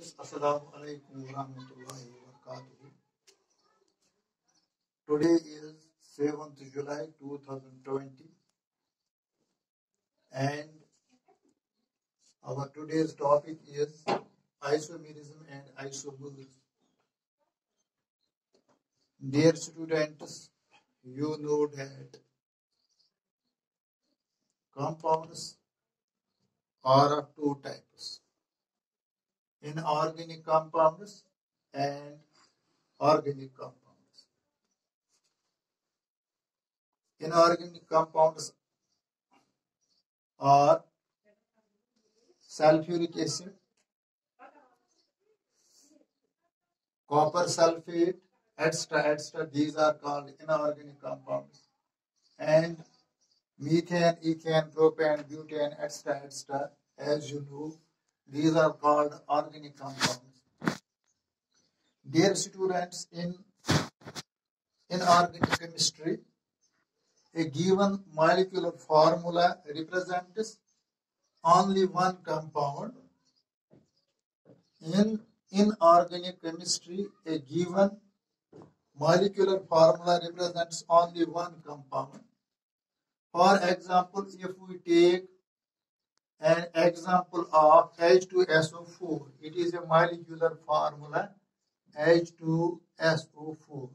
Assalamu alaikum warahmatullahi wabarakatuh. Today is 7th July 2020 and our today's topic is isomerism and isomers. Dear students, you know that compounds are of two types: inorganic compounds and organic compounds. Inorganic compounds are sulfuric acid, copper sulfate, etc. These are called inorganic compounds. And methane, ethane, propane, butane, etc. As you know, these are called organic compounds. Dear students, in inorganic chemistry, a given molecular formula represents only one compound. In inorganic chemistry, a given molecular formula represents only one compound. For example, if we take an example of H2SO4, it is a molecular formula H2SO4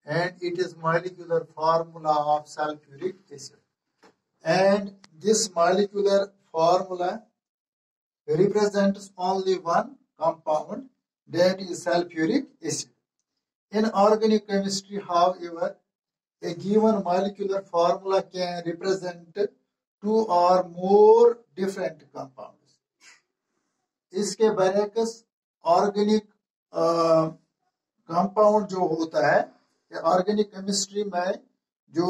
and it is molecular formula of sulfuric acid. And this molecular formula represents only one compound, that is sulfuric acid. In organic chemistry, however, a given molecular formula can represent two or more different compounds. इसके बरअक्स organic compound जो होता है, organic chemistry में जो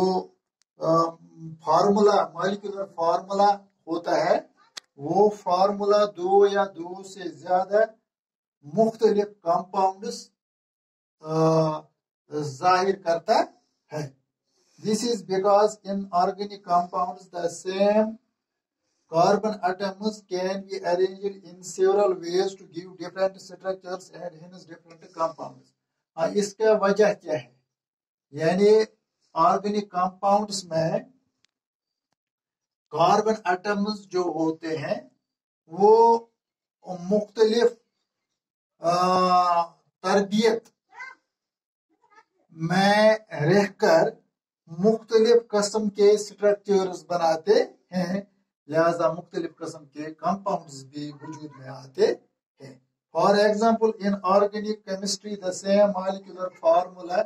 formula molecular formula होता है, वो formula दो या दो से ज्यादा मुख्तलिफ कंपाउंड्स जाहिर करता है. This is because in organic compounds the same carbon atoms can be arranged in several ways to give different structures and hence different compounds. इसका वजह क्या है? यानी ऑर्गेनिक कंपाउंड्स में कार्बन एटम्स जो होते हैं वो मुख्तलिफ तरबियत में रहकर मुख्तलिफ किस्म के स्ट्रक्चर्स बनाते हैं, लिहाजा मुख्तलिफ किस्म के कंपाउंड्स भी वजूद में आते हैं. For example, in organic chemistry the same molecular formula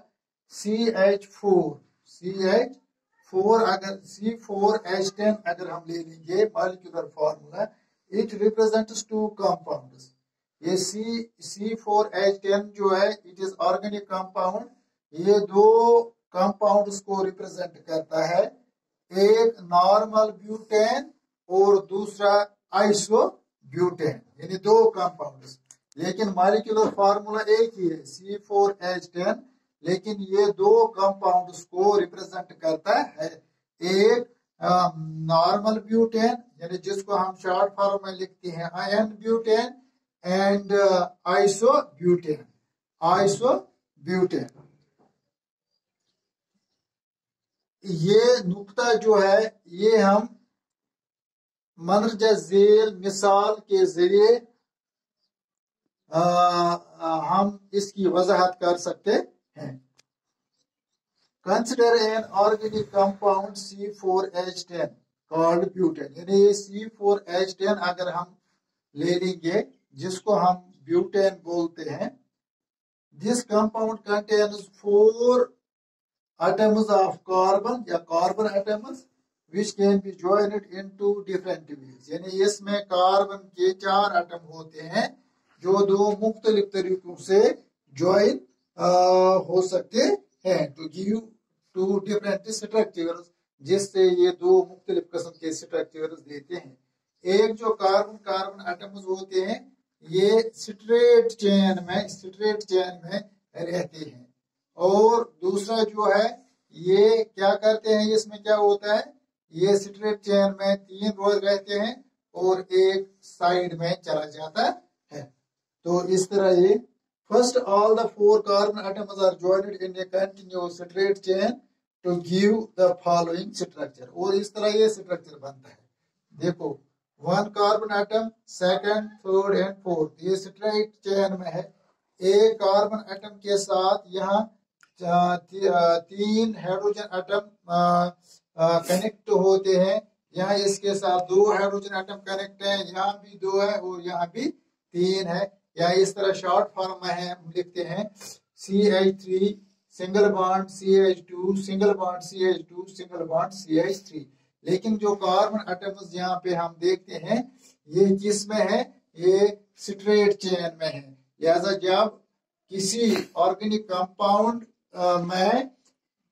CH4 अगर C4H10 अगर हम ले लेंगे molecular formula, it represents two compounds. ये C4H10 जो है इट इज ऑर्गेनिक कंपाउंड, ये दो कंपाउंड्स को रिप्रेजेंट करता है, एक नॉर्मल ब्यूटेन और दूसरा आइसो ब्यूटेन, यानी दो कंपाउंड्स. लेकिन मॉलिक्यूलर फार्मूला एक ही है C4H10, लेकिन ये दो कंपाउंड्स को रिप्रेजेंट करता है. एक नॉर्मल ब्यूटेन यानी जिसको हम शॉर्ट फॉर्म में लिखते हैं ion butane and iso butane. ये नुक्ता जो है ये हम मंदरजा झेल मिसाल के जरिए हम इसकी वजाहत कर सकते हैं. Consider an organic compound C4H10 called butane, यानी ये C4H10 अगर हम ले लेंगे जिसको हम ब्यूटेन बोलते हैं. This compound contains 4 atoms of carbon या carbon atoms which can be joined into different ways. यानी इसमें कार्बन के 4 एटम होते हैं जो दो मुख्तलिफ तरीकों से ज्वाइन हो सकते हैं to give two different structures, जिससे ये दो मुख्तलिफ किस्म के स्ट्रक्चर्स देते हैं. एक जो कार्बन एटम्स होते हैं ये स्ट्रेट चेन में रहते हैं, और दूसरा जो है ये क्या करते हैं, इसमें क्या होता है, ये स्ट्रेट चेन में 3 रोज रहते हैं और एक साइड में चला जाता है. तो इस तरह ये first all the 4 carbon atoms are joined in a continuous straight chain to give the following structure. और इस तरह ये स्ट्रक्चर बनता है। देखो 1 carbon atom, second, third and fourth, ये स्ट्रेट चेन में है। एक कार्बन एटम के साथ यहाँ 3 हाइड्रोजन एटम कनेक्ट होते हैं। यहाँ इसके साथ 2 हाइड्रोजन एटम कनेक्ट है, यहाँ भी 2 है और यहाँ भी 3 है। या इस तरह शॉर्ट फॉर्म में है, हम लिखते हैं CH3 single bond CH2 single bond CH2 single bond CH3। लेकिन जो कार्बन एटम्स यहाँ पे हम देखते हैं ये किस में है, ये स्ट्रेट चेन में है। लिहाजा जब किसी ऑर्गेनिक कंपाउंड में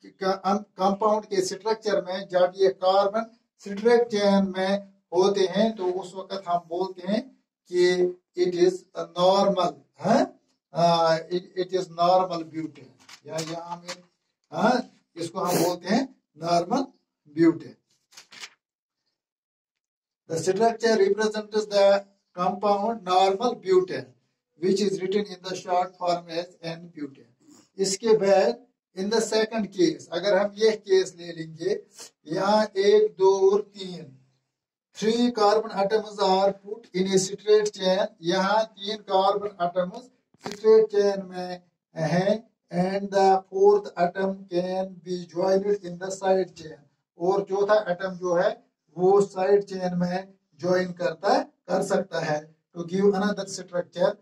कंपाउंड के स्ट्रक्चर में जब ये कार्बन स्ट्रेट चेन में होते हैं तो उस वक्त हम बोलते हैं कि इट इज नॉर्मल है, इट इज नॉर्मल ब्यूटेन। या यहाँ में इसको हम बोलते हैं normal butane. The structure represents the compound normal butane, which is written in the short form as N-butane. इसके बाद in the second case, अगर हम ये केस ले लेंगे, यहाँ 1, 2 और 3 3 carbon atoms are put in a straight chain. यहाँ 3 carbon atoms straight chain में हैं, and the fourth atom can be joined in the side chain. और चौथा एटम जो है वो साइड चेन में ज्वाइन कर सकता है टू गिव अनदर स्ट्रक्चर।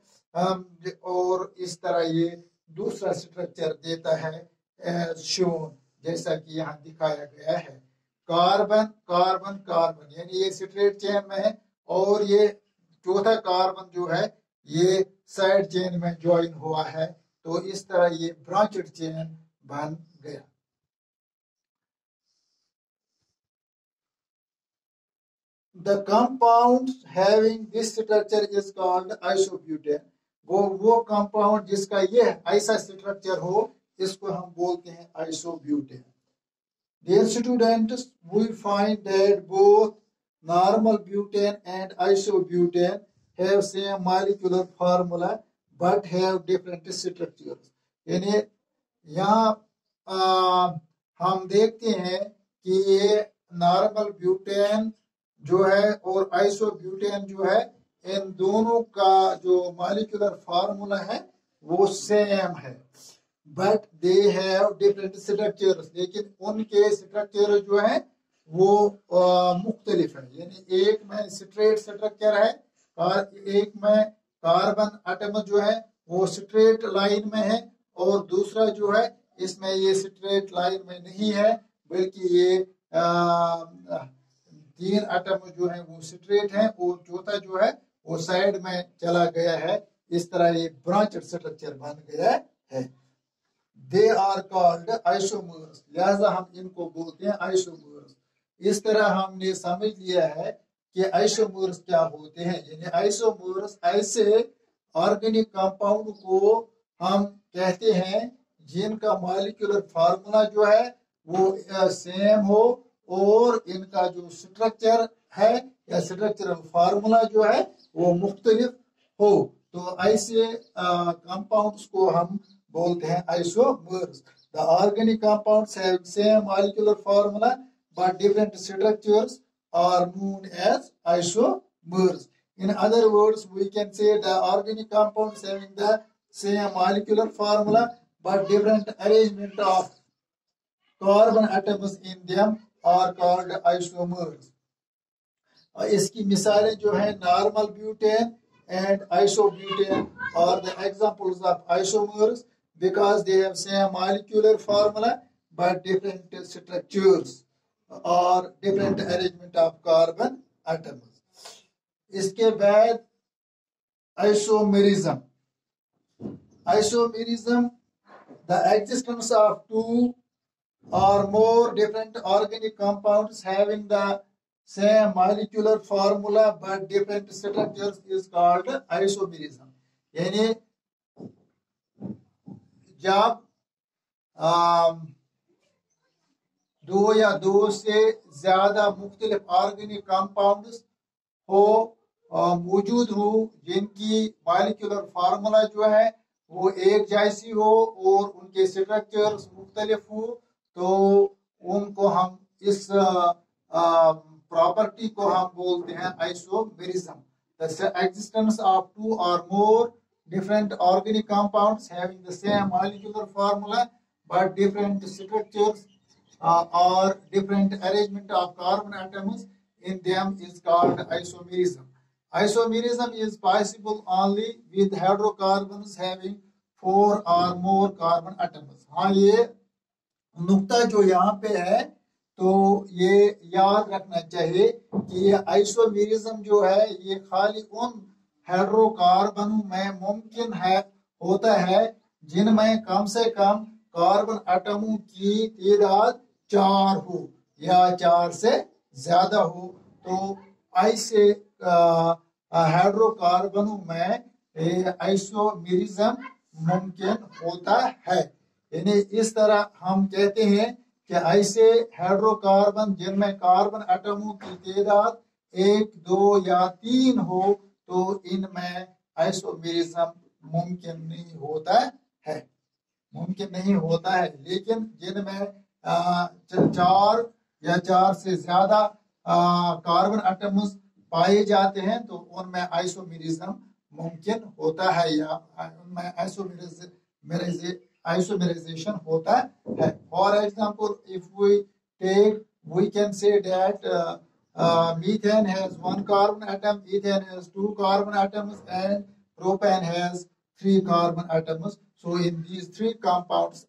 और इस तरह ये दूसरा स्ट्रक्चर देता है एज शोन, जैसा कि यहाँ दिखाया गया है। कार्बन कार्बन कार्बन यानी ये स्ट्रेट चेन में है और ये चौथा कार्बन जो है ये साइड चेन में ज्वाइन हुआ है। तो इस तरह ये ब्रांचेड चेन बन गया। The compound having this structure is called isobutane. वो कंपाउंड जिसका ये ऐसा स्ट्रक्चर हो इसको हम बोलते हैं isobutane. Dear students, we find that both normal butane and isobutane have same molecular formula but have different structures. यानी यहाँ हम देखते हैं कि ये नॉर्मल ब्यूटेन जो है और आइसोब्यूटेन जो है इन दोनों का जो मॉलिक्यूलर फार्मूला है वो सेम है, but they have different structures. लेकिन उनके स्ट्रक्चर जो है वो मुख्तलिफ है। यानी एक में स्ट्रेट स्ट्रक्चर है और एक में कार्बन एटम जो है वो स्ट्रेट लाइन में है और दूसरा जो है इसमें ये स्ट्रेट लाइन में नहीं है बल्कि ये 3 एटम जो है वो स्ट्रेट है और चौथा जो है वो साइड में चला गया है। इस तरह ये ब्रांच स्ट्रक्चर बन गया है। दे आर कॉल्ड आइसोमर्स, लिहाजा हम इनको बोलते हैं आइसोमर्स। इस तरह हमने समझ लिया है कि आइसोमर्स क्या होते हैं। यानी आइसोमर्स ऐसे ऑर्गेनिक कंपाउंड को हम कहते हैं जिनका मॉलिक्यूलर फार्मूला जो है वो सेम हो और इनका जो स्ट्रक्चर है या स्ट्रक्चरल फार्मूला जो है वो मुख्तलिफ हो। तो ऐसे कंपाउंड्स को हम बोलते हैं isomers. The organic compounds have same molecular formula but different structures are known as isomers. In other words, we can say the organic compounds having the same molecular formula but different arrangement of carbon atoms in them are called isomers. इसकी मिसालें जो है normal butane and isobutane are the examples of isomers because they have same molecular formula but different structures or different arrangement of carbon atoms. इसके बाद isomerism. Isomerism, the existence of two or more different organic compounds having the same molecular formula but different structures is called isomerism. यानी जब दो या दो से ज्यादा मुख्तलिफ ऑर्गेनिक कंपाउंड्स हो मौजूद हो, जिनकी मॉलिक्यूलर फार्मूला जो है वो एक जैसी हो और उनके स्ट्रक्चर्स मुख्तलिफ हो, तो उनको हम इस प्रॉपर्टी को हम बोलते हैं isomerism. The existence of two or more different organic compounds having the same molecular formula but different structures or different arrangement of carbon atoms in them is called isomerism. Isomerism is possible only with hydrocarbons having four or more carbon atoms. हाँ, ये नुक्ता जो यहाँ पे है तो ये याद रखना चाहिए कि ये आइसोमेरिज्म जो है ये खाली उन हाइड्रोकार्बनों में मुमकिन है होता है जिनमें कम से कम कार्बन एटमों की तादाद 4 हो या 4 से ज्यादा हो। तो ऐसे हाइड्रोकार्बनों में आइसोमेरिज्म मुमकिन होता है। यानी इस तरह हम कहते हैं कि ऐसे हाइड्रोकार्बन जिनमें कार्बन एटमों की तादाद 1, 2 या 3 हो, तो इनमें आइसोमेरिज्म मुमकिन नहीं होता है। लेकिन जिनमें 4 या 4 से ज्यादा कार्बन एटम्स पाए जाते हैं तो उनमें आइसोमेरिज्म मुमकिन होता है या उनमें आइसोमेराइजेशन होता है। For example, if we can say that methane has 1 carbon atom, ethane has 2 carbon atoms, and propane has 3 carbon atoms. So in these 3 compounds,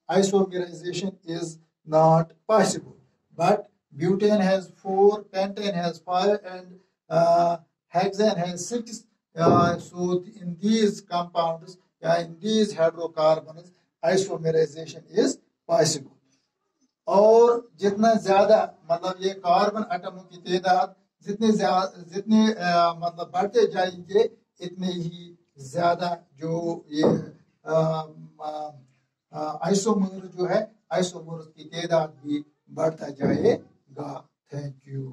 isomerization is not possible. But butane has 4, pentane has 5, and hexane has 6. So in these compounds, in these hydrocarbons, isomerization is possible. और जितना ज्यादा मतलब ये carbon एटमों की तादाद जितने मतलब बढ़ते जाएंगे, इतने ही ज्यादा जो ये आइसोमर जो है आइसोमर की तादाद भी बढ़ता जाएगा। Thank you.